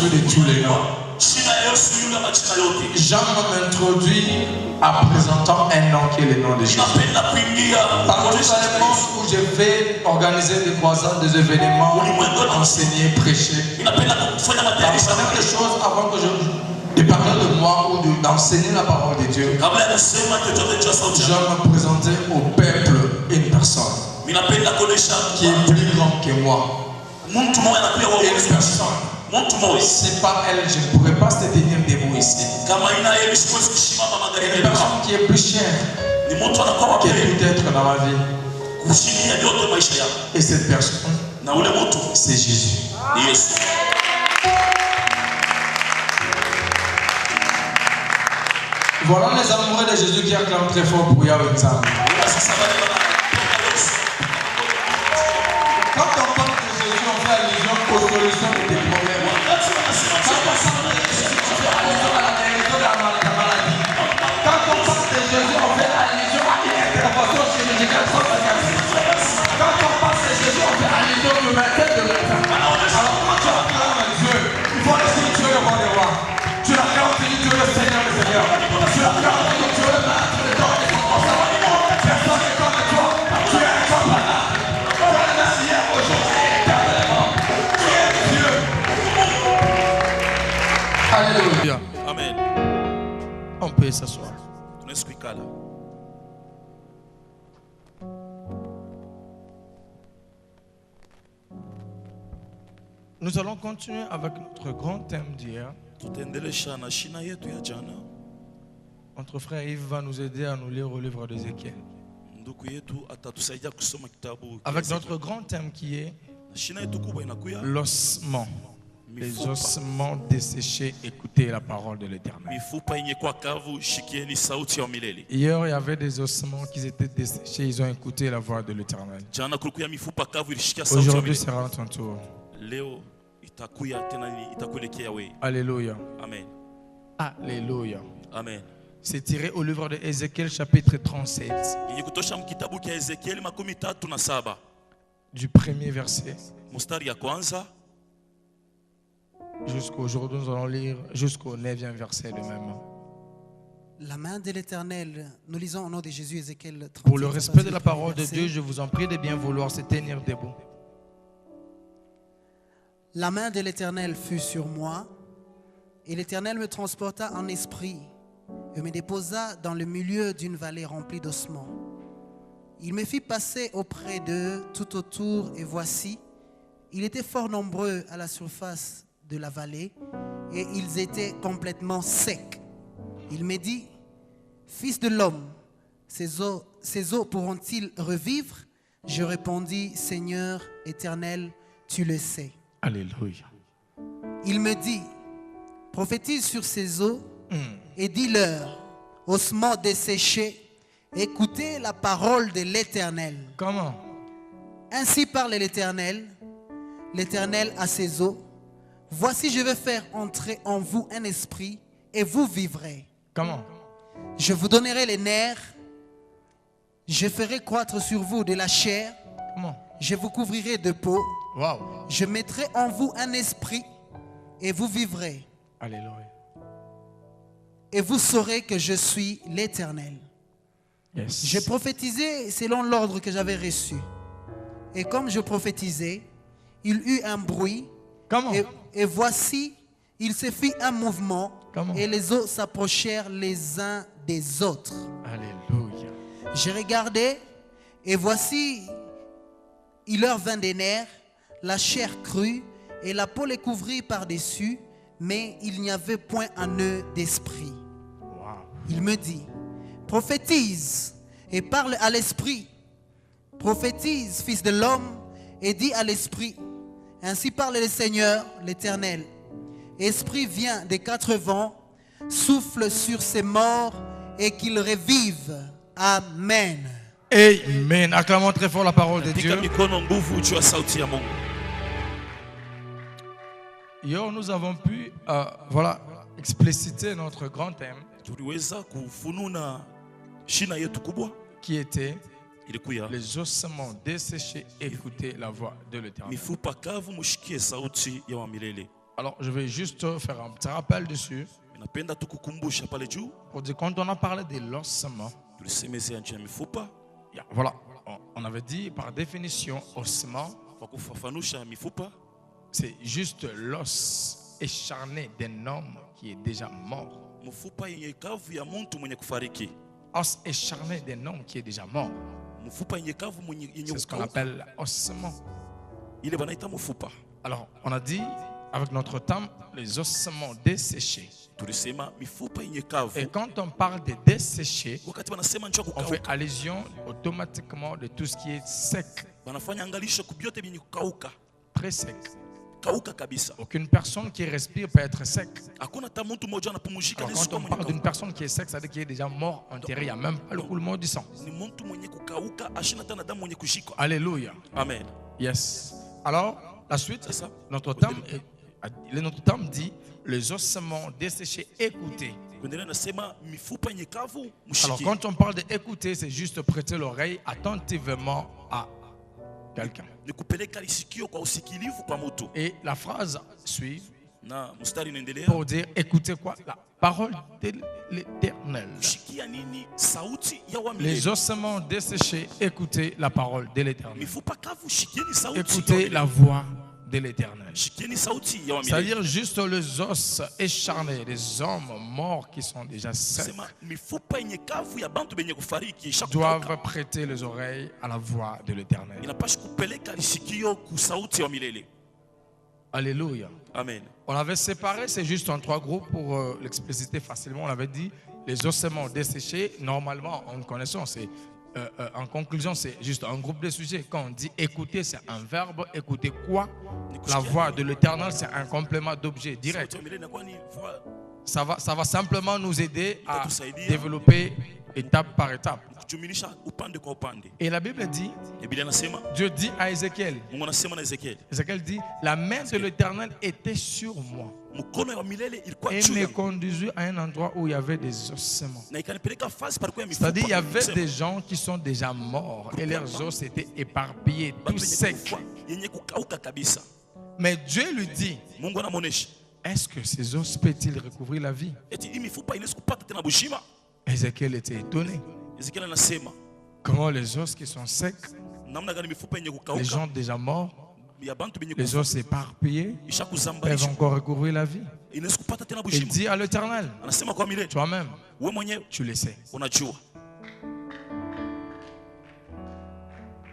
Jésus de tous les noms. Jean m'introduit en présentant un nom qui est le nom de Jésus. Partout dans le monde où je vais organiser des croisades, des événements, enseigner, prêcher. La première chose avant que de parler de moi ou d'enseigner la parole de Dieu, je vais me présenter au peuple une personne qui est plus grande que moi. Une personne. Si pas elle, je ne pourrais pas se tenir debout ici. Une personne qui est plus chère que tout être dans ma vie. Et cette personne, c'est Jésus. Voilà les amoureux de Jésus qui acclament très fort pour Yahweh. Quand on parle de Jésus, on fait allusion aux solutions de tes problèmes. Quand on parle de Jésus, on fait allusion à la guérison de ta maladie. Quand on parle de Jésus, on fait allusion à une intervention chirurgicale sans cicatrice. Quand on parle de Jésus, on fait allusion au maintien de l'État. Alors quand tu acclames Dieu, il faut laisser Dieu le roi des rois. Tu l'acclames, tu dis Dieu le Seigneur le Seigneur. Tu l'acclames, tu dis Dieu le maître, le temps et son conseil. Personne n'est comme toi. Tu es incomparable. Tu es le Messie aujourd'hui et éternellement. Tu es Dieu. Alléluia. Amen. On peut s'asseoir. Nous allons continuer avec notre grand thème d'hier. Notre frère Yves va nous aider à nous lire au livre d'Ézéchiel. Avec notre grand thème qui est l'ossement. Les ossements desséchés, écoutez la parole de l'Éternel. Hier, il y avait des ossements qui étaient desséchés, ils ont écouté la voix de l'Éternel. Aujourd'hui sera ton tour. Alléluia. Amen. Alléluia. Amen. C'est tiré au livre de Ézéchiel chapitre 37. Du premier verset jusqu'aujourd'hui, nous allons lire jusqu'au 9e verset de même. La main de l'Éternel, nous lisons au nom de Jésus Ézéchiel 37. Pour le respect de la parole de Dieu, je vous en prie de bien vouloir se tenir debout. La main de l'Éternel fut sur moi, et l'Éternel me transporta en esprit et me déposa dans le milieu d'une vallée remplie d'ossements. Il me fit passer auprès d'eux tout autour, et voici, ils étaient fort nombreux à la surface de la vallée, et ils étaient complètement secs. Il me dit, fils de l'homme, ces eaux pourront-ils revivre? Je répondis, Seigneur éternel, tu le sais. Alléluia. Il me dit, prophétise sur ces eaux et dis-leur, ossements desséchés, écoutez la parole de l'Éternel. Comment? Ainsi parle l'Éternel, l'Éternel à ces eaux. Voici, je vais faire entrer en vous un esprit et vous vivrez. Comment? Je vous donnerai les nerfs, je ferai croître sur vous de la chair. Comment? Je vous couvrirai de peau. Wow. Je mettrai en vous un esprit et vous vivrez. Alléluia. Et vous saurez que je suis l'Éternel. Yes. Je prophétisais selon l'ordre que j'avais reçu. Et comme je prophétisais, il eut un bruit. Comment? Et voici, il se fit un mouvement. Comment? Et les eaux s'approchèrent les uns des autres. Alléluia. Je regardais et voici, il leur vint des nerfs, la chair crue et la peau les couvrit par-dessus, mais il n'y avait point en eux d'esprit. Wow. Il me dit, prophétise et parle à l'esprit. Prophétise, fils de l'homme, et dis à l'esprit. Ainsi parle le Seigneur, l'Éternel. Esprit vient des quatre vents, souffle sur ces morts et qu'ils revivent. Amen. Amen. Acclamons très fort la parole de Dieu. Hier, nous avons pu expliciter notre grand thème qui était les ossements desséchés, écouter la voix de l'Éternel. Alors, je vais juste faire un petit rappel dessus. Napenda tu kukumbusha pale juu. Pour dire, quand on a parlé de l'ossement, Tulisemezea nchi ya mifupa. voilà, on avait dit par définition, ossement, Kwa kufafanusha mifupa, c'est juste l'os écharné d'un homme qui est déjà mort. mfupa yenye kavu ya mtu mwenye kufariki. Os écharné d'un homme qui est déjà mort. Mfupa yenye kavu mwenye yenye C'est ce qu'on appelle ossement. ile banaita mfupa. Alors, on a dit, avec notre terme, les ossements desséchés. Tulisema mifupa yenye kavu. Et quand on parle de desséchés, Wakati banasema nchi ya on fait kukauka, allusion automatiquement de tout ce qui est sec, banafanya angalisho kubyote vyenye kukauka. très sec. Kauka kabisa. Aucune personne qui respire peut être sec. Hakuna hata mtu mmoja anapumzika Alors, Yesu quand on kama parle d'une mwenye personne qui est sec, ça veut dire qu'il est déjà mort, enterré, il n'y a même pas le coulement du sang. ni mtu mwenye kukauka, ashina tena damu mwenye kushikwa. Alléluia. Amen. Yes. Alors, la suite, C'est ça. notre terme dit les ossements desséchés, écoutez. Kuendelea nasema mifupa yenye kavu Alors, mshikie. quand on parle d'écouter, c'est juste prêter l'oreille attentivement à quelqu'un. Ni kupeleka lisikio kwa usikilivu kwa mtu. Et la phrase suit Na mstari unaendelea. pour dire écoutez quoi? La parole de l'Éternel. Shikia nini? Sauti ya wa Les milele. ossements desséchés, écoutez la parole de l'Éternel. Mifupa kavu shikieni sauti. Écoutez la voix de l'Éternel. Shikieni sauti ya wa milele. C'est-à-dire juste les os écharnés, les hommes morts qui sont déjà secs, Sema mifupa yenye kavu ya bantu benye kufariki doivent shakukauka. prêter les oreilles à la voix de l'Éternel. Inapaswa kupeleka lisikio ku sauti ya milele. Alléluia. Amen. On avait séparé, c'est juste en 3 groupes pour l'expliciter facilement. On avait dit les ossements desséchés, normalement, en connaissant, c'est en conclusion, c'est juste un groupe de sujets. Quand on dit écouter, c'est un verbe. Écouter quoi? La voix de l'Éternel, c'est un complément d'objet direct. Sauti ya milele inakuwa ni voix. Ça va simplement nous aider à Itatusaidia. développer étape par étape. Kujumilisha upande kwa upande. Et la Bible dit, Biblia inasema, Dieu dit à Ézéchiel, Mungu anasema na Ezekiel, Ézéchiel dit, la main de l'Éternel était sur moi mkono wa milele ilikuwa et juu me yangu conduisit à un endroit où il y avait des ossements. na ikanipeleka fasi palikuwa ya mifupa. C'est-à-dire, il y avait Kusema, des gens qui sont déjà morts et leurs os étaient éparpillés, batu tout yenye secs. kufa, yenye kukauka kabisa. Mais Dieu lui dit, Mungu anamuonesha est-ce que ces os peuvent-ils recouvrir la vie? eti hii mifupa inaweza kupata tena bushima. Ézéchiel était étonné. Ezekiel anasema Comment les os qui sont secs, namna gani mifupa yenye les kukauka gens déjà morts, ya bantu benye les kufa os éparpillés, peuvent ishakuzambarisha encore recouvrir la vie? inaweza kupata tena Il bushima. dit à l'Éternel, Anasema kwa milele, toi-même, wewe mwenyewe tu le sais. unajua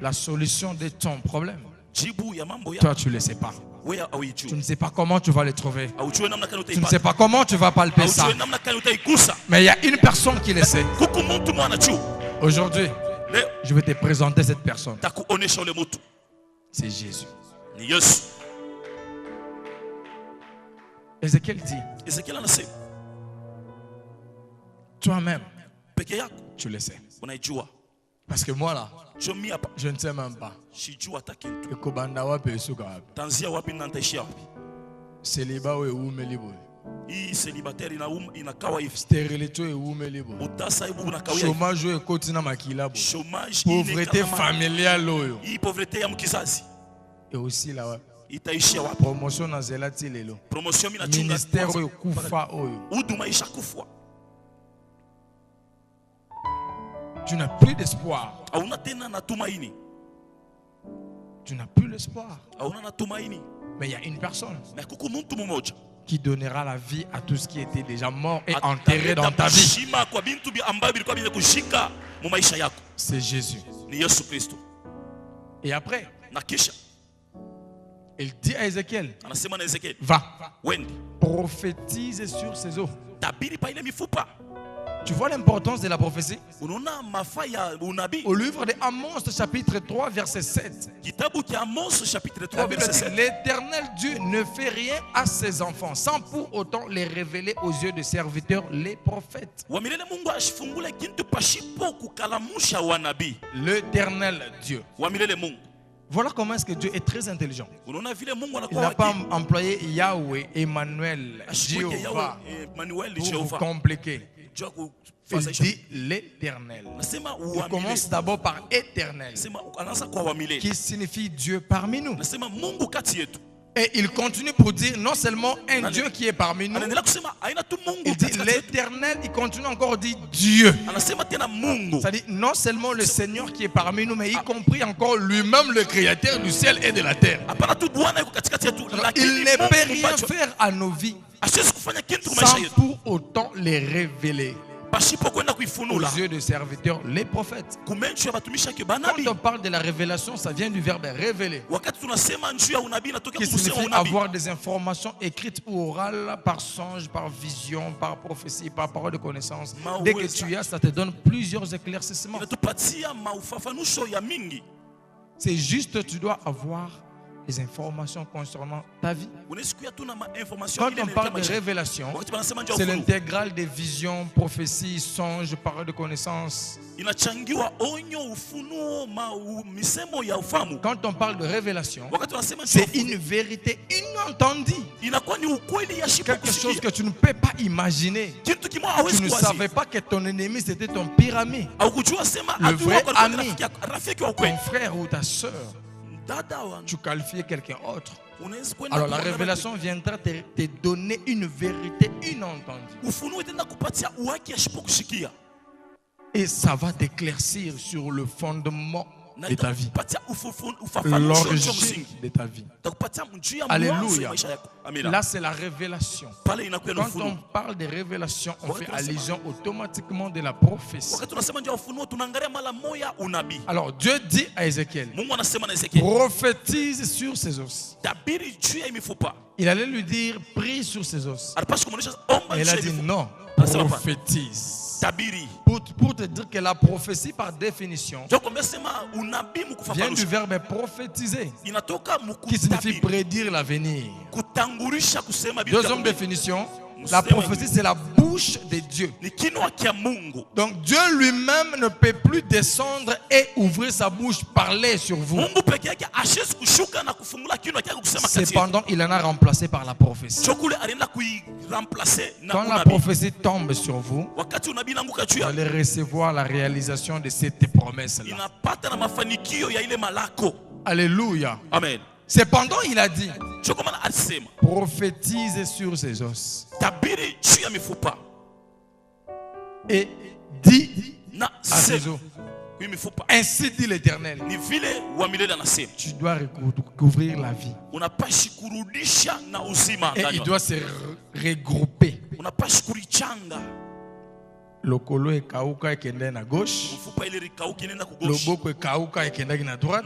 La solution de ton problème, jibu ya mambo toi, ya tu ne le sais pas. wewe Tu hauijui. ne sais pas comment tu vas les trouver. Haujui namna gani Tu ne sais utaipata. pas comment tu vas palper ça. Haujui namna gani utaigusa. Mais il y a une personne qui le sait. Kuku mtu mwana juu. Aujourd'hui, Leo je vais te présenter cette personne. takuonesha ule mtu C'est Jésus. ni Yesu. Ézéchiel dit, Ezekiel anasema toi-même, peke yako tu le sais. unaijua. Parce que moi là, Mimi hapa je ne sais même pas. sijua hata kitu. Ekobanda wapi esuka wapi. Tanzia wapi na nitaishia wapi? Célibat ou eumeli boy. Hii célibataire inakawa hivi. Stérilité eumeli boy. Utasa hivi unakawia hivi. Chômage ou ekoti na makila boy. Chômage Pauvreté ile kama- familiale oyo. Hii pauvreté ya mkizazi Et aussi là wapi. itaishia wapi? Promotion na zelati lelo. Promotion mimi nachunga. Ministère oyo kufa oyo. Huduma ishakufwa. Tu n'as plus d'espoir. Hauna tena na tumaini. Tu n'as plus l'espoir. Hauna na tumaini. Mais il y a une personne Na kuku mtu mmoja qui donnera la vie à tout ce qui était déjà mort et enterré dans ta vie. Shima kwa bintu ambavyo vilikuwa vinakushika mu maisha yako. C'est Jésus. Ni Yesu Kristo. Et après, Na kisha il dit à Ézéchiel, anasema na Ezekiel, va, wende prophétise sur ces eaux. tabiri pa ile mifupa. Tu vois l'importance de la prophétie? Unaona mafaa ya unabii. Au livre de Amos, chapitre 3, verset 7. Kitabu cha Amos chapitre La 3 Bible verset dit, 7. l'Éternel Dieu ne fait rien à ses enfants sans pour autant les révéler aux yeux de serviteurs, les prophètes. Wa milele Mungu ashifungule kintu pashipo kukalamusha wanabii. L'Éternel Dieu. Wa milele Mungu. Voilà comment est-ce que Dieu est très intelligent. Unaona vile Mungu Il anakuwa n'a pas wakili. employé Yahweh, Emmanuel, Ashikuike Jéhovah Yahweh, Emmanuel pour vous Jehova. compliquer. Jua Il kufadhaisha. dit l'Éternel. Nasema Il wa commence milele. d'abord par éternel, Nasema anaanza kwa wa milele. qui signifie Dieu parmi nous. Nasema Mungu kati yetu. Et il continue pour dire non seulement un Dieu qui est parmi nous, il dit l'Éternel, il continue encore à dire Dieu. C'est-à-dire non seulement le Seigneur qui est parmi nous, mais y compris encore lui-même le Créateur du ciel et de la terre. Il ne peut rien faire à nos vies sans pour autant les révéler aux yeux des serviteurs, les prophètes. Quand on parle de la révélation, ça vient du verbe révéler, qui signifie avoir des informations écrites ou orales par songe, par vision, par prophétie, par parole de connaissance. Dès que tu as, ça te donne plusieurs éclaircissements. C'est juste, tu dois avoir les informations concernant ta vie. Quand on parle de révélation, c'est l'intégrale des visions, prophéties, songes, paroles de connaissance. Quand on parle de révélation, c'est une vérité inentendue. Quelque chose que tu ne peux pas imaginer. Tu ne savais pas que ton ennemi c'était ton pire ami. Le vrai ami, ton frère ou ta soeur. Tu qualifies quelqu'un autre. Alors la révélation viendra te donner une vérité inentendue. Et ça va t'éclaircir sur le fondement de ta vie, l'origine de ta vie. Alléluia. Là c'est la révélation. Quand on parle de révélation, on fait allusion automatiquement de la prophétie. Alors Dieu dit à Ézéchiel, prophétise sur ses os. Il allait lui dire, prie sur ses os. Et il a dit non, prophétise. Pour te dire que la prophétie par définition vient du verbe prophétiser, qui signifie prédire l'avenir. Deuxième définition, la prophétie c'est la bouche de Dieu. Donc Dieu lui-même ne peut plus descendre et ouvrir sa bouche, parler sur vous. Cependant il en a remplacé par la prophétie. Quand la prophétie tombe sur vous, vous allez recevoir la réalisation de cette promesse-là. Alléluia. Amen. Cependant, il a dit, prophétise sur ses os. Et dit à ses os, ainsi dit l'Éternel, tu dois recouvrir la vie. Et il doit se regrouper. Le colo est kauka ekenda na gauche, loboko est kauka ekenda na droite,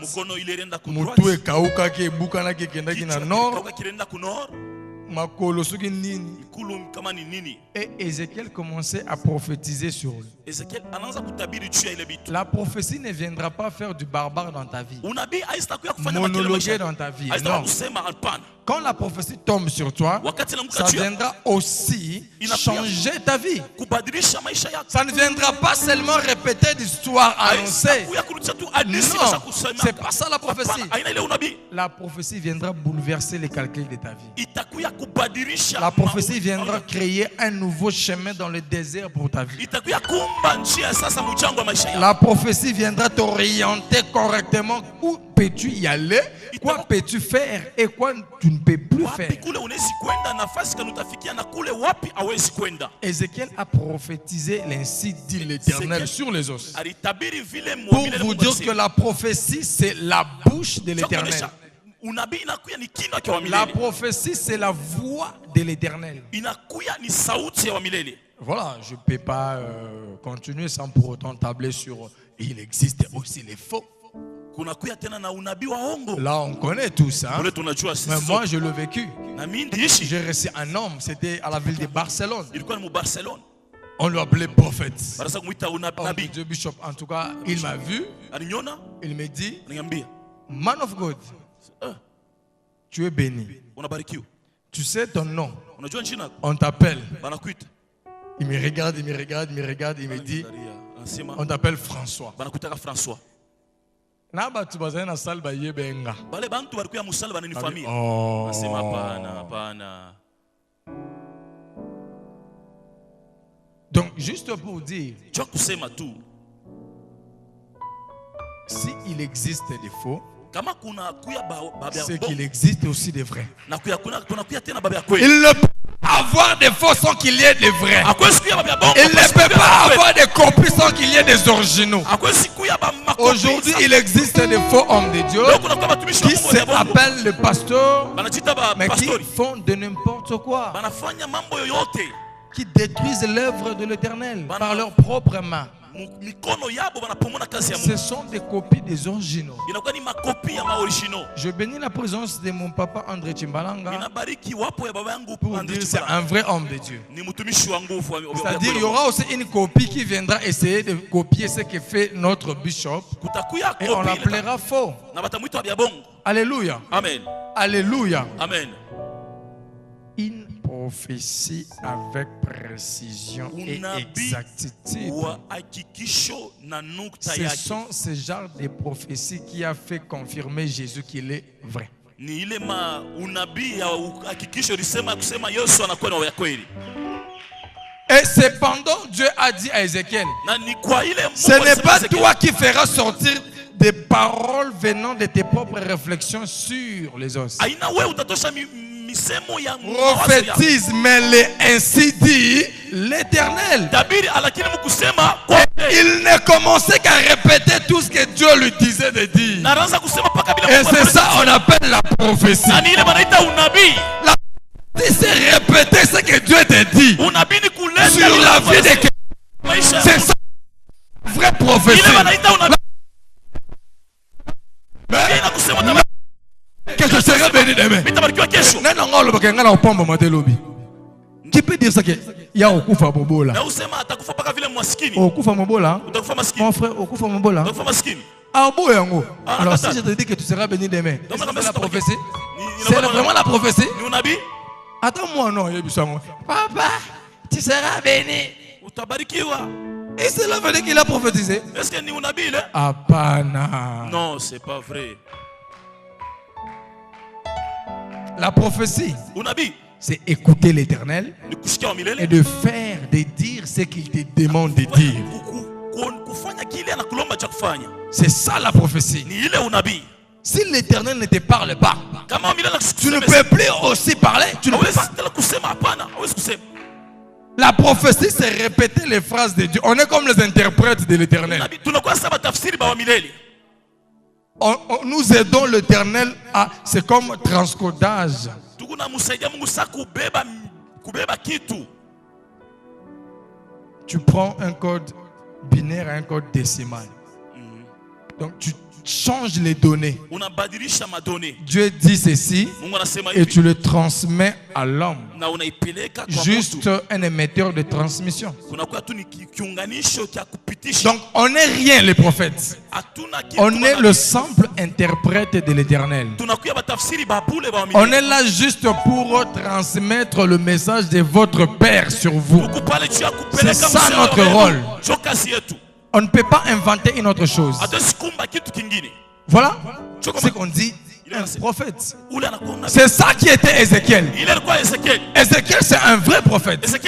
mutu est kauka ke bukana ke ekenda na nord, makolo soki nini. Et Ézéchiel commençait à prophétiser sur lui. La prophétie ne viendra pas faire du barbare dans ta vie, monologuer dans ta vie. Non. Quand la prophétie tombe sur toi, ça viendra aussi changer ta vie. Ça ne viendra pas seulement répéter l'histoire annoncée. Non, c'est pas ça la prophétie. La prophétie viendra bouleverser les calculs de ta vie. La prophétie viendra créer un nouveau chemin dans le désert pour ta vie. La prophétie viendra t'orienter correctement. Où peux-tu y aller? Quoi peux-tu faire et quoi tu ne peux plus faire? Ézéchiel a prophétisé l'ainsi dit l'Éternel sur les os. Pour vous dire que la prophétie c'est la bouche de l'Éternel. La prophétie c'est la voix de l'Éternel. Voilà, je ne peux pas continuer sans pour autant tabler sur il existe aussi les faux. Là on connaît tout ça. Mais moi je l'ai vécu. J'ai reçu un homme, c'était à la ville de Barcelone. On lui appelait prophète. Dieu Bishop, en tout cas, il m'a vu. Il me dit, man of God, tu es béni. Tu sais ton nom. On t'appelle. Il me regarde, il me dit, on t'appelle François. Donc, juste pour dire, s'il existe des faux, c'est qu'il existe aussi des vrais. Il Il ne peut pas avoir des faux sans qu'il y ait des vrais. Il ne peut pas avoir des copies sans qu'il y ait des originaux. Aujourd'hui, il existe des faux hommes de Dieu qui s'appellent les pasteurs, mais qui font de n'importe quoi, qui détruisent l'œuvre de l'Éternel par leurs propres mains. Ce sont des copies des originaux. Je bénis la présence de mon papa André Chimbalanga pour dire que c'est un vrai homme de Dieu. C'est-à-dire qu'il y aura aussi une copie qui viendra essayer de copier ce que fait notre bishop et on l'appellera faux. Alléluia. Amen. Alléluia. Amen. Une prophétie avec précision et exactitude. Ce sont ce genre de prophéties qui a fait confirmer Jésus qu'il est vrai. Et cependant, Dieu a dit à Ézéchiel, ce n'est pas toi qui feras sortir des paroles venant de tes propres réflexions sur les os. Prophétise, mais ainsi dit l'Éternel. Il ne commençait qu'à répéter tout ce que Dieu lui disait de dire. Et c'est ça qu'on appelle la prophétie. La prophétie, c'est répéter ce que Dieu te dit sur la vie de quelqu'un. C'est ça la vraie prophétie. Que je serai béni demain. Qui peut dire ça que il y a Okufa Mobola? Okufa Mobola? Mon frère, Okufa Mobola? Alors si je te dis que tu seras béni demain, c'est la prophétie? C'est vraiment la prophétie? Attends-moi, non, papa, tu seras béni. Et c'est là qu'il a prophétisé. Est-ce que ni unabii là? Apana. Non, c'est pas vrai. La prophétie, Unabii, c'est écouter l'Éternel et de faire, de dire ce qu'il te demande de dire. C'est ça la prophétie. Si l'Éternel ne te parle pas, tu ne peux plus aussi parler. Tu ne peux pas. La prophétie, c'est répéter les phrases de Dieu. On est comme les interprètes de l'Éternel. Nous aidons l'Éternel à... C'est comme transcodage. Tu prends un code binaire et un code décimal. Donc tu changes les données. Dieu dit ceci et tu le transmets à l'homme. Juste un émetteur de transmission. Donc on n'est rien les prophètes. On est le simple interprète de l'Éternel. On est là juste pour transmettre le message de votre Père sur vous. C'est ça notre rôle. On ne peut pas inventer une autre chose. Voilà ce qu'on dit un prophète. C'est ça qui était Ézéchiel. Ézéchiel, c'est un vrai prophète. Il a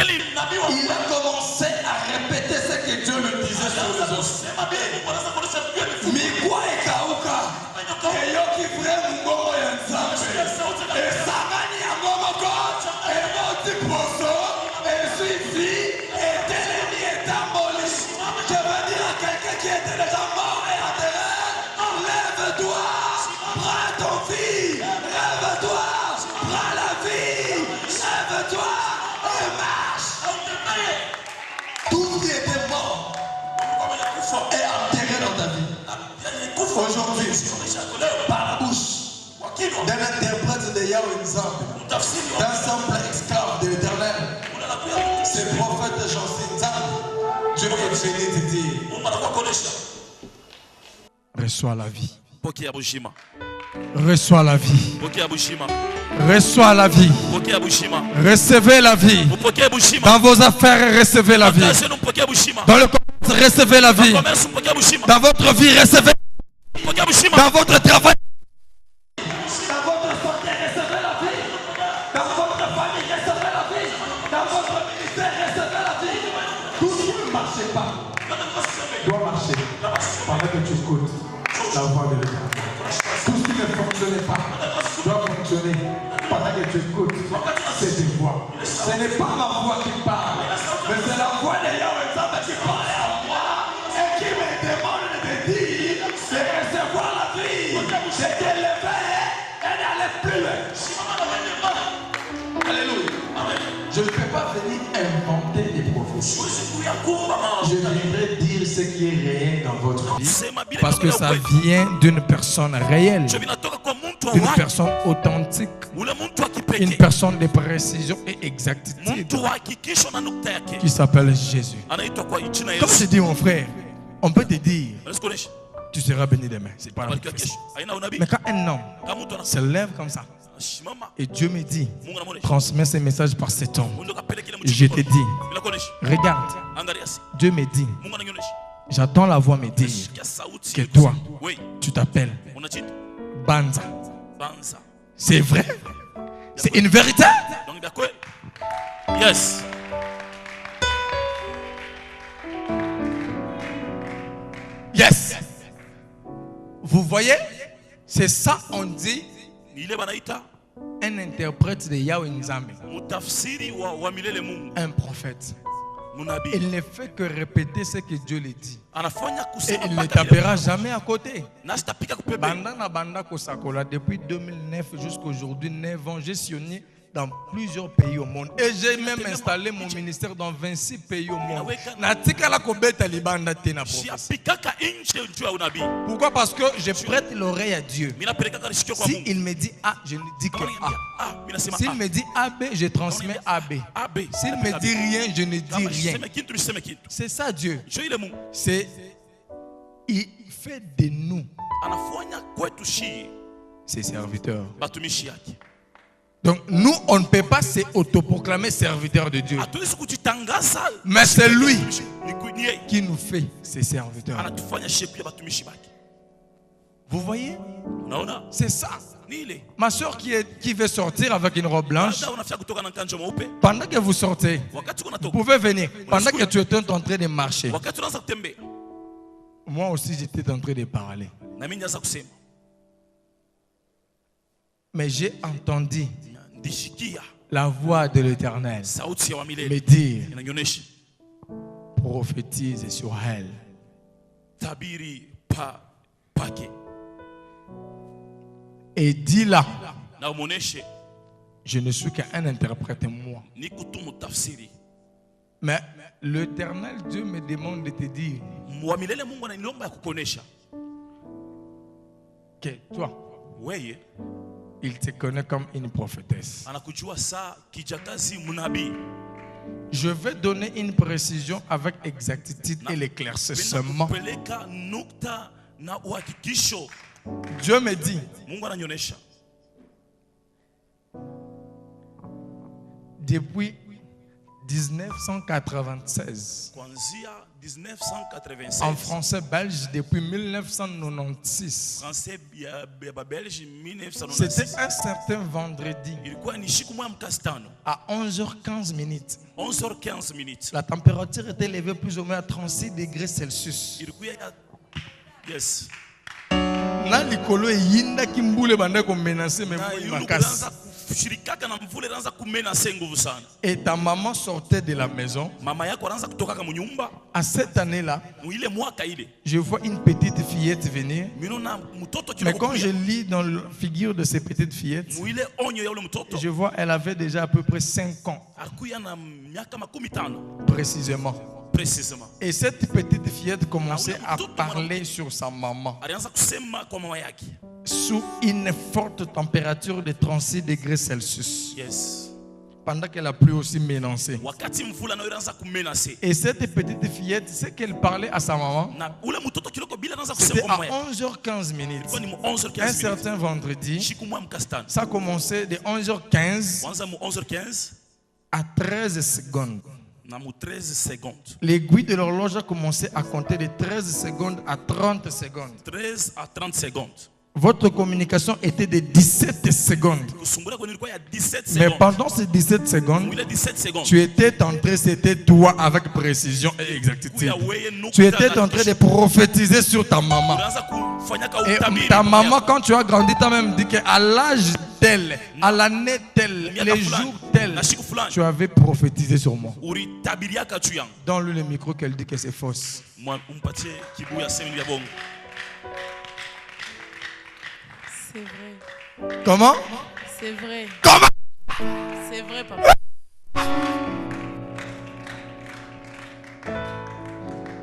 commencé à répéter ce que Dieu lui disait sur les os. Mikwa ekauka, eyoki frère Mungomo ya Nzambe. Esamani ya Ngomoko, emoti poso, esuivi, etelemi etamboli. Je veux dire à quelqu'un qui était déjà mort et enterré, lève-toi, prends ton fils, lève-toi, prends la vie, lève-toi et marche. Tout ce qui était mort est enterré dans ta vie. Aujourd'hui, par la bouche d'un interprète de Yahweh Nzambe, d'un simple esclave de l'Éternel, c'est le prophète Jean-Cy Nzambe, Dieu est venu te dire: reçois la vie. Reçois la vie. Reçois la vie. Recevez la vie. Dans vos affaires, recevez la vie. Dans le commerce, recevez la vie. Dans votre vie, recevez. Dans votre travail, dans votre santé, recevez la vie. Dans votre famille, recevez la vie. Dans votre ministère, recevez la vie. Tout ce qui ne marche pas doit marcher. Pendant que tu écoutes la voix de l'Éternel. Tout ce ma voix qui parle, mais c'est la voix de Yahweh qui parle à moi et qui me demande de dire, de recevoir la vie, de t'élever et d'aller plus loin. Alléluia. Je ne peux pas venir inventer des prophéties. Je viendrai dire ce qui est réel dans votre vie. Parce que ça vient d'une personne réelle, d'une personne authentique, une personne de précision et exactitude qui s'appelle Jésus. Comme je dis mon frère, on peut te dire tu seras béni demain. C'est pas la prophétie. Mais quand un homme se lève comme ça et Dieu me dit transmets ce message par cet homme, je te dis regarde, Dieu me dit j'attends la voix me dire que toi tu t'appelles Banza. C'est vrai? C'est une vérité? Yes. Yes. Vous voyez? C'est ça on dit un interprète de Yahweh Nzambe. Un prophète. Il ne fait que répéter ce que Dieu lui dit. Et il ne tapera jamais à côté. Depuis 2009 jusqu'à aujourd'hui, 9 ans, j'ai sionné dans plusieurs pays au monde. Et j'ai même installé mon ministère dans 26 pays au monde. Pourquoi? Parce que je prête l'oreille à Dieu. Si il me dit A, je ne dis que A. S'il me dit AB, je transmets AB. S'il me dit rien, je ne dis rien. C'est ça Dieu. Il fait de nous ses serviteurs. Donc nous, on ne peut pas s'autoproclamer serviteurs de Dieu. Mais c'est lui qui nous fait ses serviteurs. Vous voyez? C'est ça. Ma soeur qui veut sortir avec une robe blanche, pendant que vous sortez, vous pouvez venir. Pendant que tu étais en train de marcher, moi aussi j'étais en train de parler. Mais j'ai entendu la voix de l'Éternel me dire prophétise sur elle. Et dis là, je ne suis qu'un interprète moi. Mais l'Éternel Dieu me demande de te dire que toi, il te connaît comme une prophétesse. Je vais donner une précision avec exactitude et l'éclaircissement. Dieu me dit depuis 1996, en français belge depuis 1996. C'était un certain vendredi à 11h15 minutes. La température était élevée plus ou moins à 36 degrés Celsius. Yes. Et ta maman sortait de la maison. À cette année-là, je vois une petite fillette venir. Mais quand je lis dans la figure de ces petites fillettes, je vois qu'elle avait déjà à peu près 5 ans. Précisément. Et cette petite fillette commençait à parler sur sa maman. Sous une forte température de 36 degrés Celsius. Yes. Pendant que la pluie aussi menaçait. Et cette petite fillette, c'est qu'elle parlait à sa maman. C'était à 11h15 minutes. Un certain vendredi, ça commençait de 11h15 à 13 secondes. L'aiguille de l'horloge a commencé à compter de 13 secondes à 30 secondes. 13 à 30 secondes. votre communication était de 17 secondes. Mais pendant ces 17 secondes, tu étais en train, c'était toi avec précision et exactitude. Tu étais en train de prophétiser sur ta maman. Et ta maman, quand tu as grandi, tu as même dit qu'à l'âge tel, à l'année telle, les jours tels, tu avais prophétisé sur moi. Donne-lui le micro qu'elle dit que c'est fausse. C'est vrai. Comment? C'est vrai. Comment? C'est vrai, papa.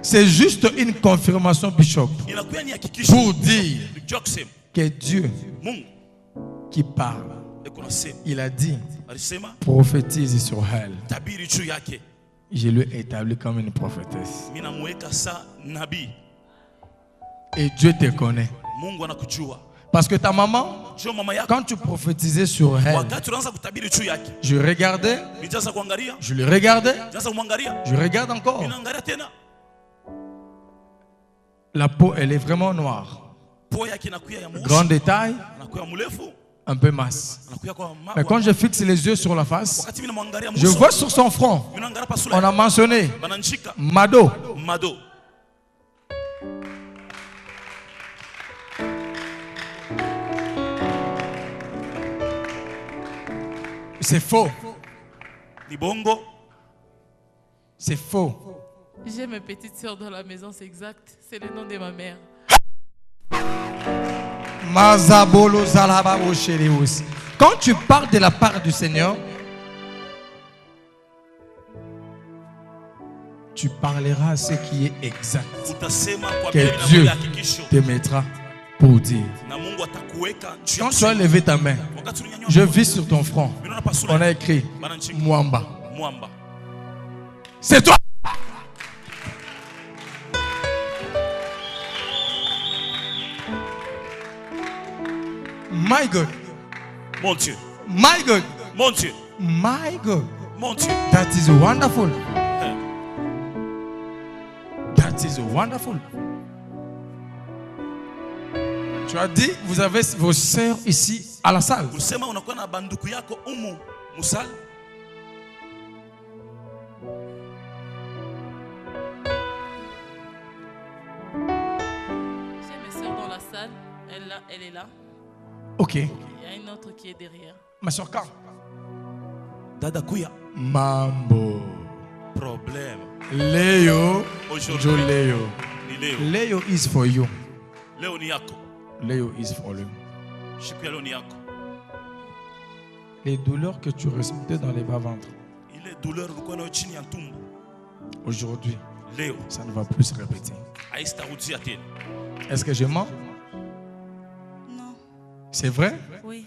C'est juste une confirmation, Bishop, pour dire que Dieu qui parle, il a dit, prophétise sur elle. Je l'ai établi comme une prophétesse. Et Dieu te connaît. Parce que ta maman, quand tu prophétisais sur elle, je regardais, je le regardais, je regarde encore. La peau, elle est vraiment noire. Grand détail, un peu masse. Mais quand je fixe les yeux sur la face, je vois sur son front, on a mentionné Mado. C'est faux. C'est faux. J'ai mes petites sœurs dans la maison, c'est exact. C'est le nom de ma mère. Quand tu parles de la part du Seigneur, tu parleras à ce qui est exact. Que Dieu te mettra pour dire. Quand tu as levé ta main, je vis sur ton front. On a écrit Mwamba. C'est toi. My God. Mon Dieu. My God. Mon Dieu. My God. Mon Dieu. That is wonderful. That is wonderful. Tu as dit, vous avez vos sœurs ici à la salle. J'ai mes sœurs dans la salle. Elle est là. Ok. Il y a une autre qui est derrière. Ma soeur quand? Dada Kuya. Mambo. Problème. Léo. Aujourd'hui. Léo. Ni Léo. Léo is for you. Léo ni yako. Léo is for you. Shiku ya Léo ni yako. Les douleurs que tu ressentais dans les bas-ventres. Ile douleur ulikuwa nayo chini ya tumbo. Aujourd'hui, Léo. ça ne va plus se répéter. Haitarudia tena. Est-ce que je mens? Non. C'est vrai? Oui.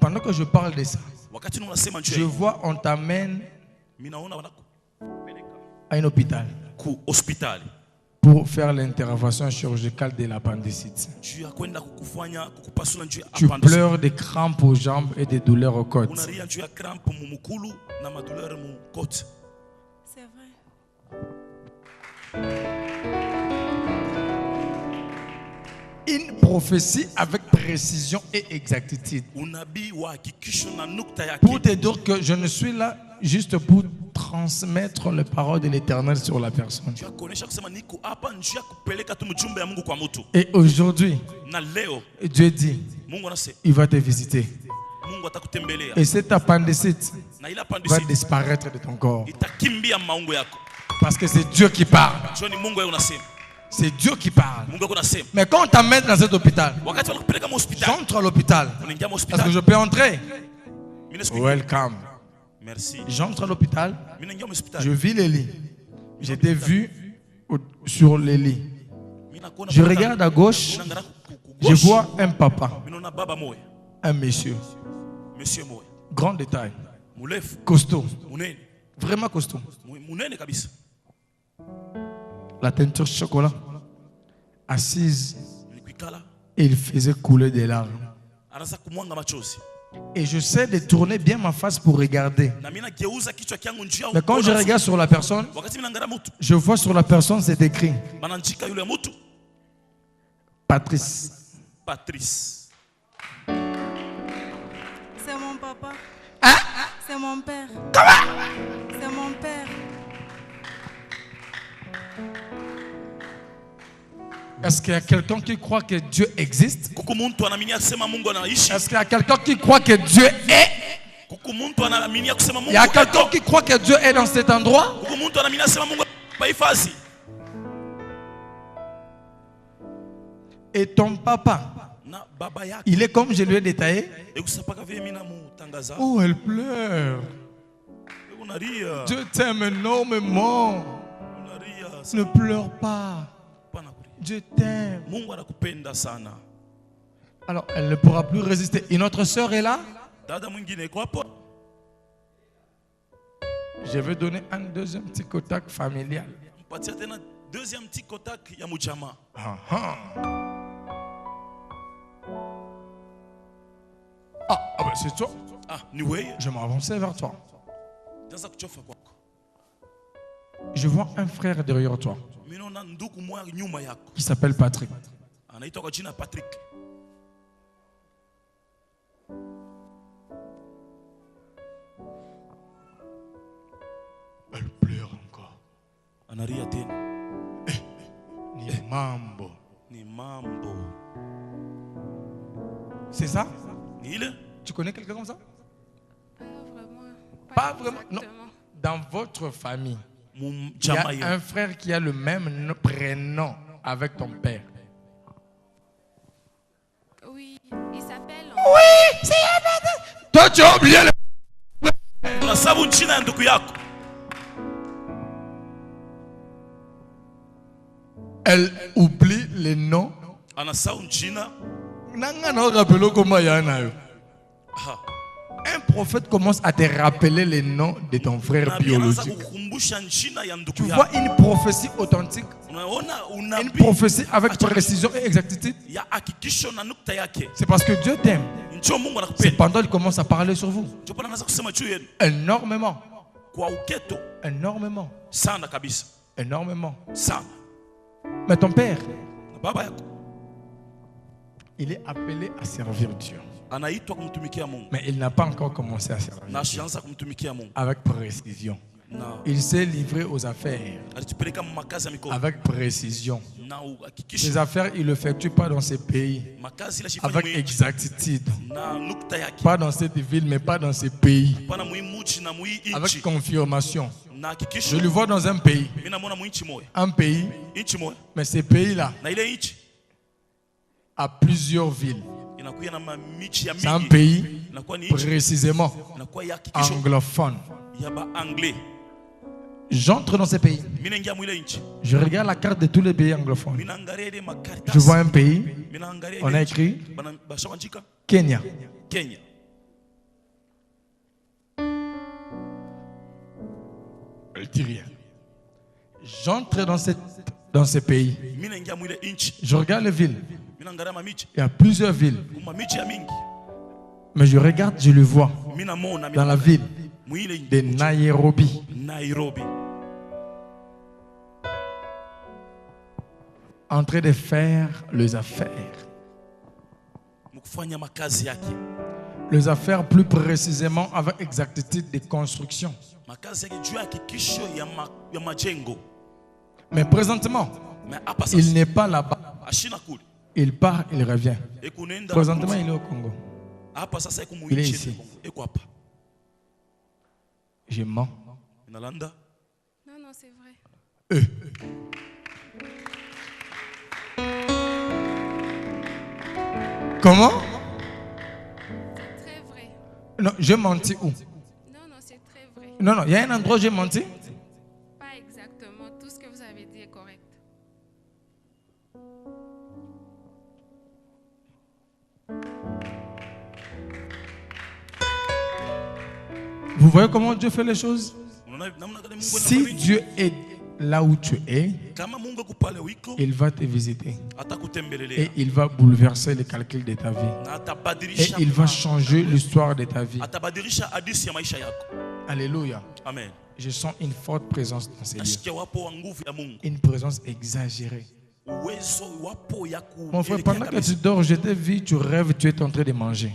Pendant que je parle de ça, Wakati unasema njoo. je vois on t'amène Mimi naona wanakupeleka à un hôpital ku hospitali. pour faire l'intervention chirurgicale de l'appendicite. Juu ya kwenda kukufanya kukupasula njoo ya Tu appendicite. pleures des crampes aux jambes et des douleurs aux côtes. Unalia njoo ya cramp mumukulu na madouleur mu côte. C'est vrai. Une prophétie avec précision et exactitude. Unabii wa hakikisho na nukta yake. Pour te dire que je ne suis là juste pour transmettre les paroles de l'Éternel sur la personne. Juu ya kuonesha kusema niko hapa njoo ya kupeleka tu mjumbe ya Mungu kwa mtu. Et aujourd'hui, Na leo Dieu dit, Mungu anasema il va te visiter. Mungu atakutembelea. Et cette appendicite Na ile va appendicite disparaître de ton corps. itakimbia maungo yako. Parce que c'est Dieu qui parle. Njoo ni Mungu yeye unasema. C'est Dieu qui parle. Mungu yako unasema. Mais quand on t'amène dans cet hôpital, Wakati wanakupeleka hospitali. j'entre à l'hôpital. Unaingia Est-ce que hospitali. je peux entrer? Mimi nasikia. Welcome. Merci. J'entre à l'hôpital. Mimi naingia hospitali. Je vis les lits. J'étais vu sur les lits. Mimi nakuona. Je regarde à gauche. Ninaangalia Je vois un papa, Mimi naona baba moya. un monsieur. Monsieur moya. Grand détail. Murefu. Costaud. Munene. Vraiment costaud. Munene kabisa. La teinture chocolat. Assise. Nikuikala. Et il faisait couler des larmes. Anaanza kumwanga machozi. Et je sais de tourner bien ma face pour regarder. Mais quand je regarde sur la personne, je vois sur la personne c'est écrit Patrice. Patrice. C'est mon papa. Hein? C'est mon père. Comment? C'est mon père. Est-ce qu'il y a quelqu'un qui croit que Dieu existe? Est-ce qu'il y a quelqu'un qui croit que Dieu est? Il y a quelqu'un qui croit que Dieu est dans cet endroit? Et ton papa, il est comme je lui ai détaillé. Oh, elle pleure. Dieu t'aime énormément. Ne pleure pas. Dieu t'aime. Alors, elle ne pourra plus résister. Et notre soeur est là. Je vais donner un deuxième petit contact familial. Ah, ben c'est toi. Je m'avançais vers toi. Je vois un frère derrière toi qui s'appelle Patrick. Elle pleure encore. Ni mambo. C'est ça? Tu connais quelqu'un comme ça? Pas vraiment. Non. Dans votre famille, il y a un frère qui a le même prénom avec ton père. Oui, il s'appelle. Oui, c'est un. Toi, tu as oublié le. Elle oublie les noms. Un prophète commence à te rappeler les noms de ton frère biologique. Tu vois une prophétie authentique, une prophétie avec précision et exactitude. C'est parce que Dieu t'aime. Cependant, il commence à parler sur vous. Énormément. Énormément. Énormément. Mais ton père, il est appelé à servir Dieu. Mais il n'a pas encore commencé à servir Dieu. Avec précision. Il s'est livré aux affaires avec précision. Ses affaires, il ne l'effectue pas dans ces pays avec exactitude. Pas dans cette ville, mais pas dans ces pays. Avec confirmation. Je le vois dans un pays. Un pays. Mais ces pays-là a plusieurs villes. C'est un pays précisément anglophone. J'entre dans ces pays. Je regarde la carte de tous les pays anglophones. Je vois un pays. On a écrit Kenya. Elle dit rien. J'entre dans ces pays. Je regarde les villes. Il y a plusieurs villes. Mais je regarde, je le vois. Dans la ville de Nairobi. En train de faire les affaires. Les affaires plus précisément avec exactitude de construction. Mais présentement, il n'est pas là-bas. Il part, il revient. Présentement, il est au Congo. Il est ici. Je mens. Non, non, c'est vrai. Comment? C'est très vrai. Non, j'ai menti où? Non, non, c'est très vrai. Non, il y a un endroit où j'ai menti. Pas exactement. Tout ce que vous avez dit est correct. Vous voyez comment Dieu fait les choses? Si Dieu est là où tu es, il va te visiter. Et il va bouleverser les calculs de ta vie. Et il va changer l'histoire de ta vie. Alléluia. Amen. Je sens une forte présence dans ces lieux. Une présence exagérée. Mon frère, pendant que tu dors, je t'ai vu, tu rêves, tu es en train de manger.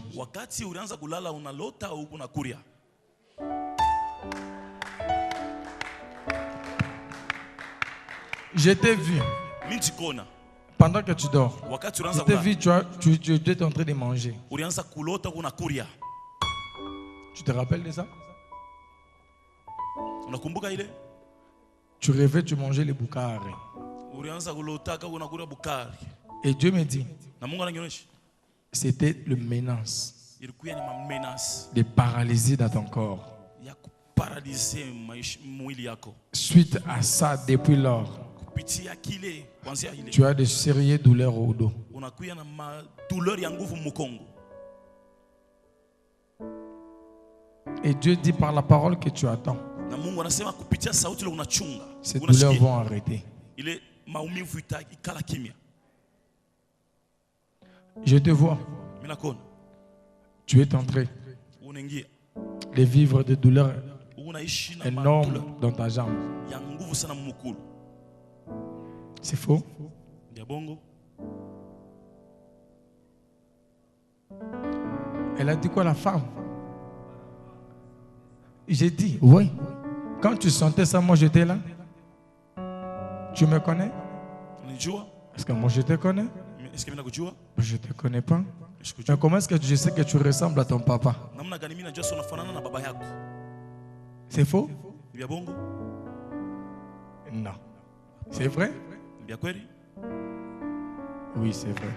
Je t'ai vu. Pendant que tu dors, je t'ai vu, tu es en train de manger. Tu te rappelles de ça? Tu rêvais, tu mangeais les boucari. Et Dieu me dit, c'était le menace de paralysie dans ton corps. Suite à ça, depuis lors, tu as de sérieuses douleurs au dos. Et Dieu dit par la parole que tu attends, ces douleurs vont arrêter. Je te vois. Tu es en train de vivre des douleurs énormes dans ta jambe. C'est faux? Elle a dit quoi, la femme? J'ai dit, oui. Quand tu sentais ça, moi j'étais là. Tu me connais? Est-ce que moi je te connais? Je ne te connais pas. Mais comment est-ce que je sais que tu ressembles à ton papa? C'est faux? Non. C'est vrai? Oui, c'est vrai.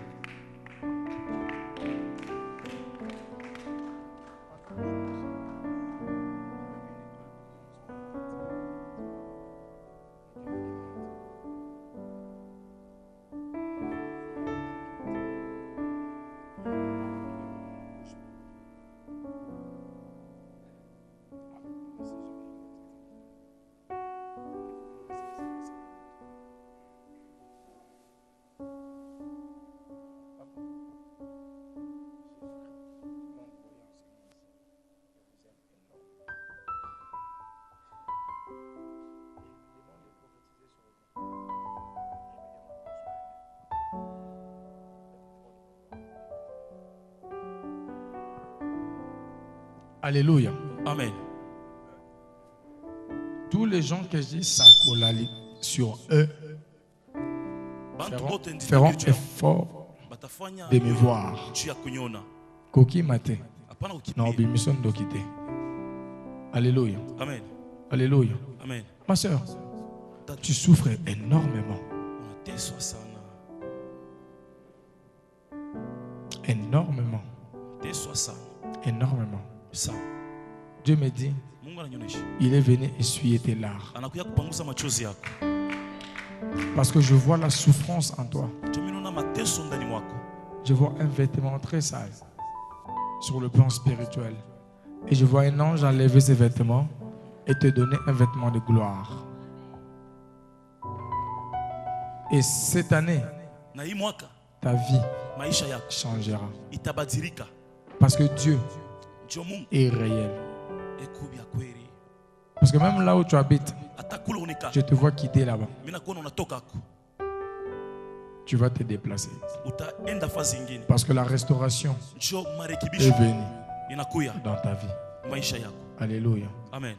Alléluia. Amen. Tous les gens que j'ai sacolali sur eux feront effort de me voir. Koki mate. Non, bimison dokite. Alléluia. Amen. Alléluia. Amen. Ma soeur, tu souffres énormément. Énormément. Énormément. Dieu me dit, il est venu essuyer tes larmes. Parce que je vois la souffrance en toi. Je vois un vêtement très sale sur le plan spirituel. Et je vois un ange enlever ces vêtements et te donner un vêtement de gloire. Et cette année, ta vie changera. Parce que Dieu est réel. Parce que même là où tu habites, je te vois quitter là-bas. Tu vas te déplacer. Parce que la restauration est venue dans ta vie. Alléluia. Amen.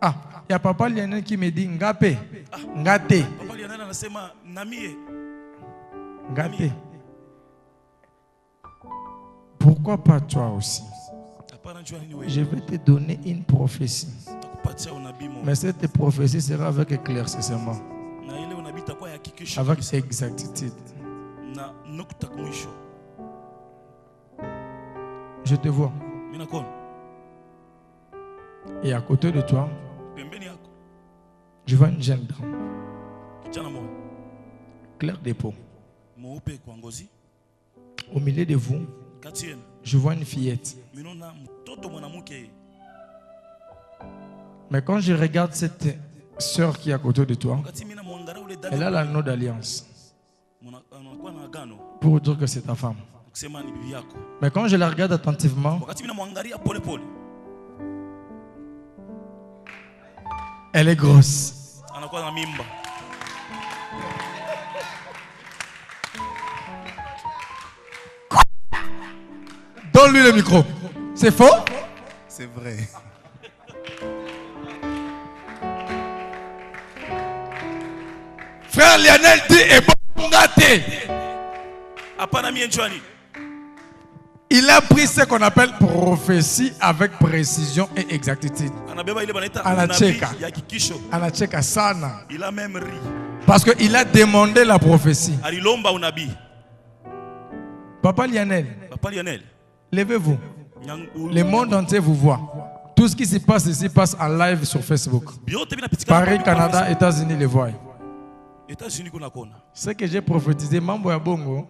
Ah, il y a papa Lionel qui me dit Ngapé, Ngate. Ngate. Pourquoi pas toi aussi? Je vais te donner une prophétie. Mais cette prophétie sera avec éclaircissement, avec exactitude. Je te vois. Et à côté de toi, je vois une jeune dame, claire de peau. Au milieu de vous, je vois une fillette. Mais quand je regarde cette sœur qui est à côté de toi, elle a l'anneau d'alliance pour dire que c'est ta femme. Mais quand je la regarde attentivement, elle est grosse. Donne-lui le micro. C'est faux? C'est vrai. Frère Lionel dit et bon gâté. Il a pris ce qu'on appelle prophétie avec précision et exactitude. Anacheka sana. Il a même ri. Parce qu'il a demandé la prophétie. Papa Lionel, levez-vous. Le monde entier vous voit. Tout ce qui se passe ici passe en live sur Facebook. Paris, Canada, États-Unis les voient. Ce que j'ai prophétisé, Mambo ya Bongo.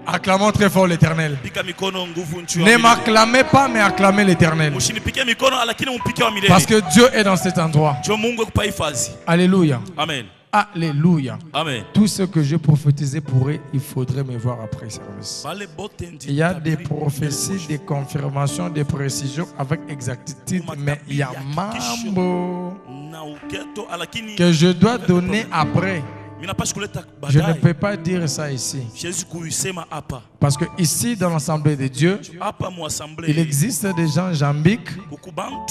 Acclamons très fort l'Éternel. Ne m'acclamez pas, mais acclamez l'Éternel. Parce que Dieu est dans cet endroit. Alléluia. Amen. Alléluia. Amen. Tout ce que j'ai prophétisé pourrait, il faudrait me voir après service. Il y a des prophéties, des confirmations, des précisions avec exactitude, mais il y a mambo que je dois donner après. Je ne peux pas dire ça ici. Parce que ici, dans l'Assemblée de Dieu, il existe des gens jambiques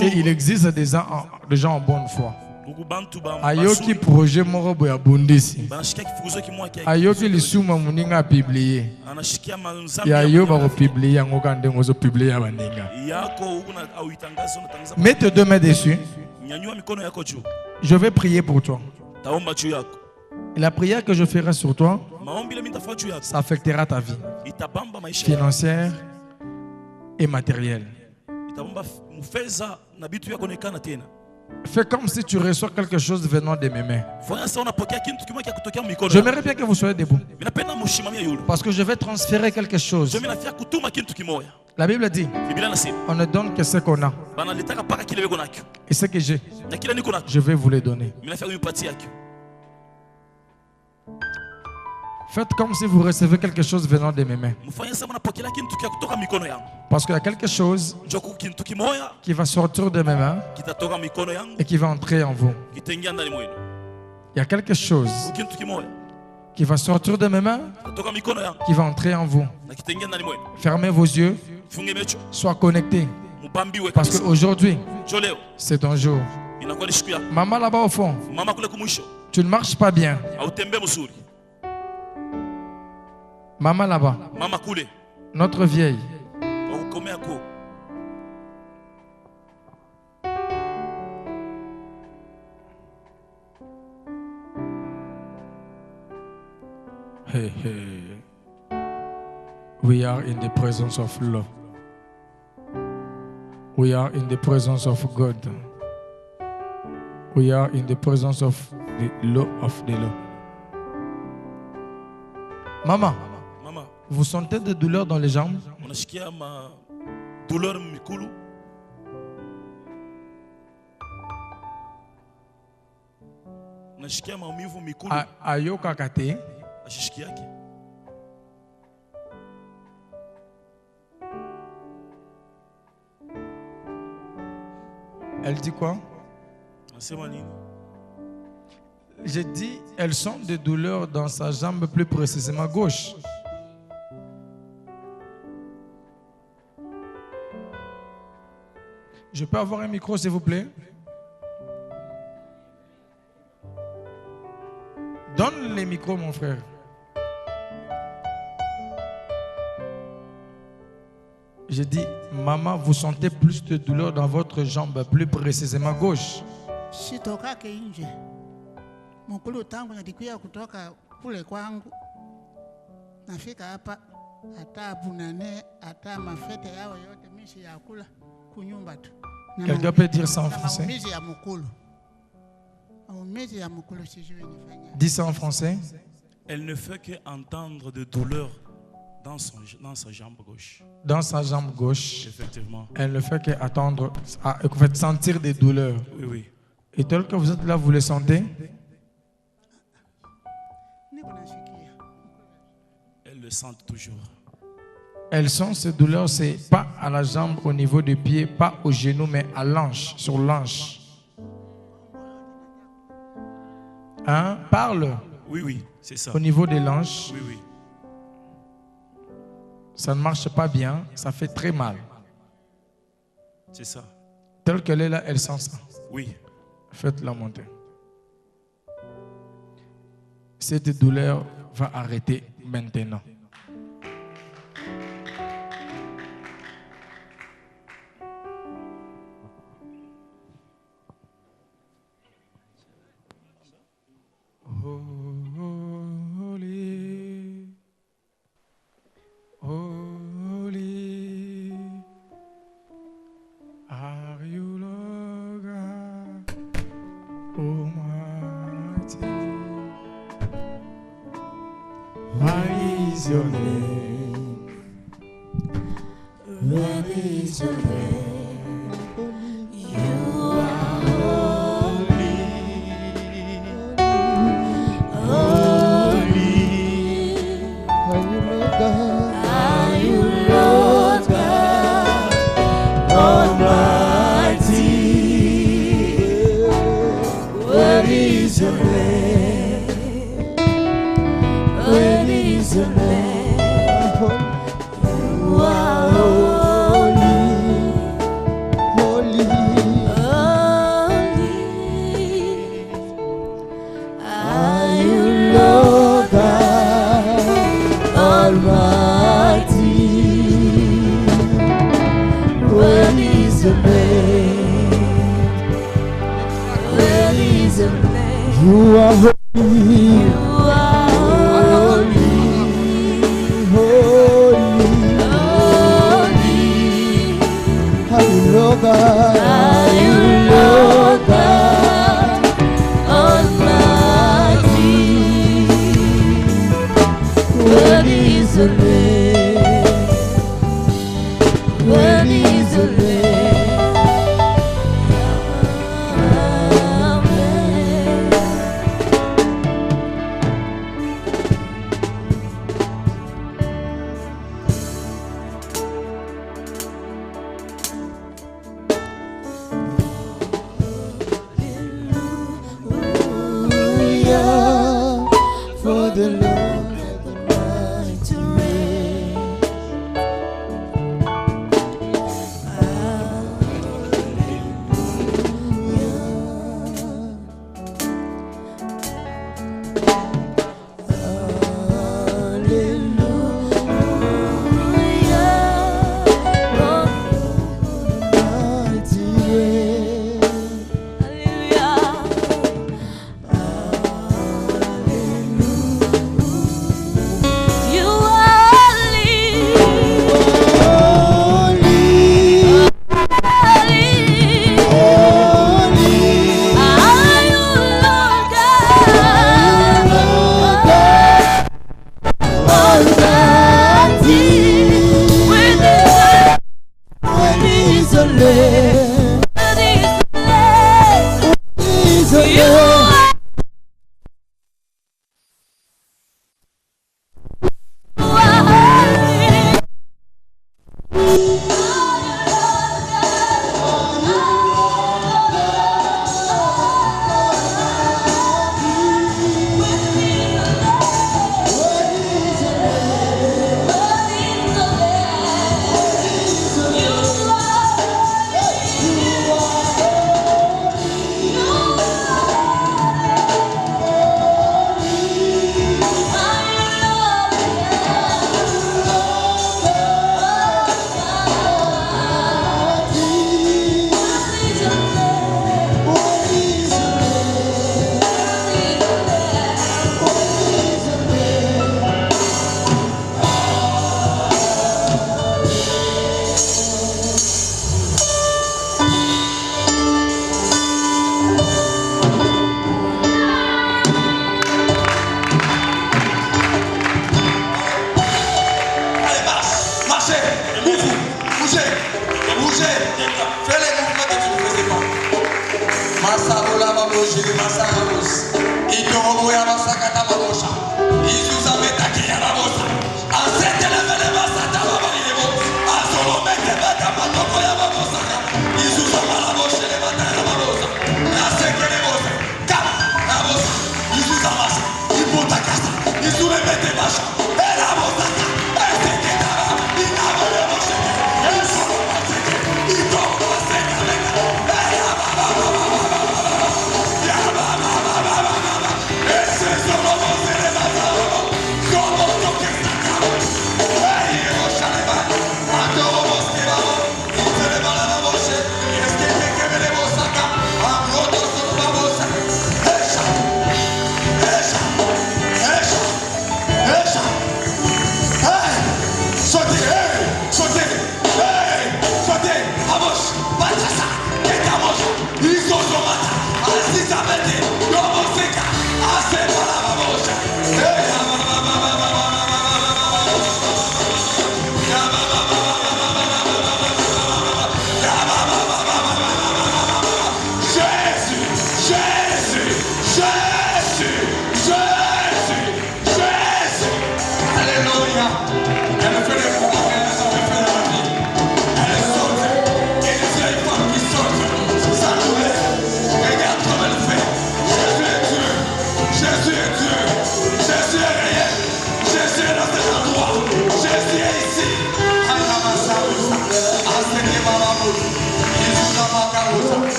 et il existe des gens en bonne foi. Ayoki projet morobo ya bondisi. Ayoki lisuma muninga publié. Ya yoba ko publié ngoka ndengo zo publié abaninga. Mets tes deux mains dessus. Je vais prier pour toi. Et la prière que je ferai sur toi, ça affectera ta vie financière et matérielle. Fais comme si tu reçois quelque chose venant de mes mains. J'aimerais bien que vous soyez debout. Parce que je vais transférer quelque chose. La Bible dit, on ne donne que ce qu'on a. Et ce que j'ai, je vais vous le donner. Faites comme si vous recevez quelque chose venant de mes mains. Parce qu'il y a quelque chose qui va sortir de mes mains et qui va entrer en vous. Il y a quelque chose qui va sortir de mes mains qui va entrer en vous. Fermez vos yeux. Sois connectés. Parce qu'aujourd'hui, c'est ton jour. Maman là-bas au fond, tu ne marches pas bien. Maman là-bas, notre vieille. Hey, hey. We are in the presence of love. We are in the presence of God. We are in the presence of the law of the law. Maman. Vous sentez des douleurs dans les jambes? Ayoka kate. Elle dit quoi? J'ai dit, elle sent des douleurs dans sa jambe, plus précisément gauche. Je peux avoir un micro, s'il vous plaît? Donne les micros, mon frère. J'ai dit, maman, vous sentez plus de douleur dans votre jambe, plus précisément gauche. Quelqu'un peut dire ça en français? Dis ça en français. Elle ne fait qu'entendre de douleurs Dans sa jambe gauche. Dans sa jambe gauche. Effectivement. Elle ne fait qu'attendre, en fait, sentir des douleurs. Oui, oui. Et tel que vous êtes là, vous le sentez? Elle le sent toujours. Elles sont ces douleurs, c'est pas à la jambe au niveau du pied, pas au genou, mais à l'hanche, sur l'hanche. Hein? Parle. Oui, oui, c'est ça. Au niveau des hanches. Oui, oui. Ça ne marche pas bien, ça fait très mal. C'est ça. Telle qu'elle est là, elle sent ça. Oui. Faites-la monter. Cette douleur va arrêter maintenant.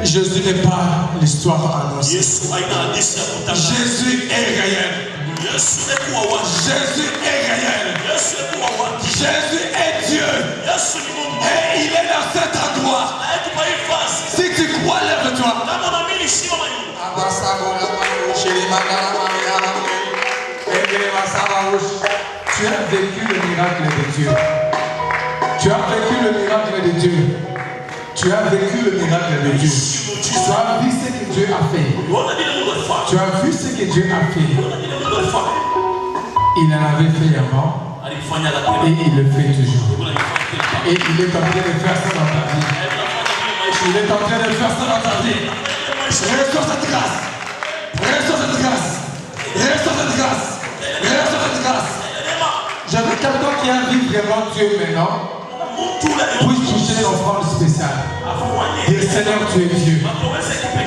Jésus n'est pas l'histoire annoncée. Jésus est réel. Jésus est réel. Jésus est Dieu. Et il est dans cet endroit. Si tu crois, lève-toi. Tu as vécu le miracle de Dieu. Tu as vécu le miracle de Dieu. Tu as vécu le miracle de Dieu. Tu as vu ce que Dieu a fait. Tu as vu ce que Dieu a fait. Il en avait fait avant. Et il le fait toujours. Et il est en train de faire ça dans ta vie. Il est en train de faire ça dans ta vie. Reçois cette grâce. Reçois cette grâce. Reçois cette grâce. Reçois cette grâce. J'avais quelqu'un qui a vu vraiment Dieu maintenant. Puis toucher l'offrande spéciale. Dis Seigneur, tu es Dieu.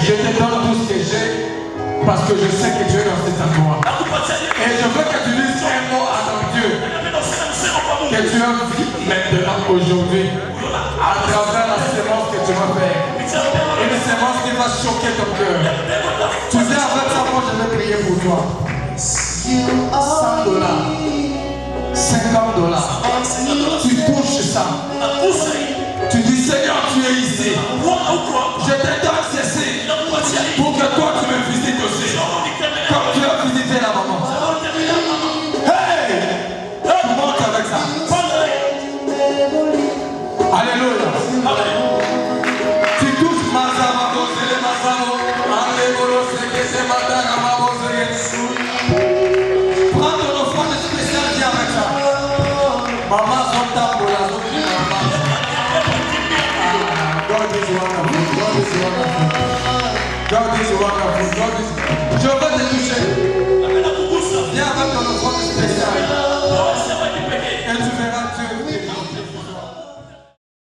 Je te donne tout ce que j'ai parce que je sais que Dieu est dans cet endroit. Et je veux que tu dises un mot à ton Dieu que tu as vu maintenant aujourd'hui à travers la sémence que tu vas faire. Une sémence qui va choquer ton cœur. Tu sais, avec ça, moi je vais prier pour toi. $100, $50. Tu touches ça. Tu dis Seigneur, tu es ici. Je te donne ceci pour que toi tu me visites aussi. Comme tu as visité la maman. Hey! Tu montes avec ça. Alléluia. Tu touches Mazama, Bosele Mazamo. Alléluia. Prends ton offrande spéciale, viens avec ça. Maman, son tambour, la zone de maman. God is wonderful. God is wonderful. God is wonderful. God is... Je veux te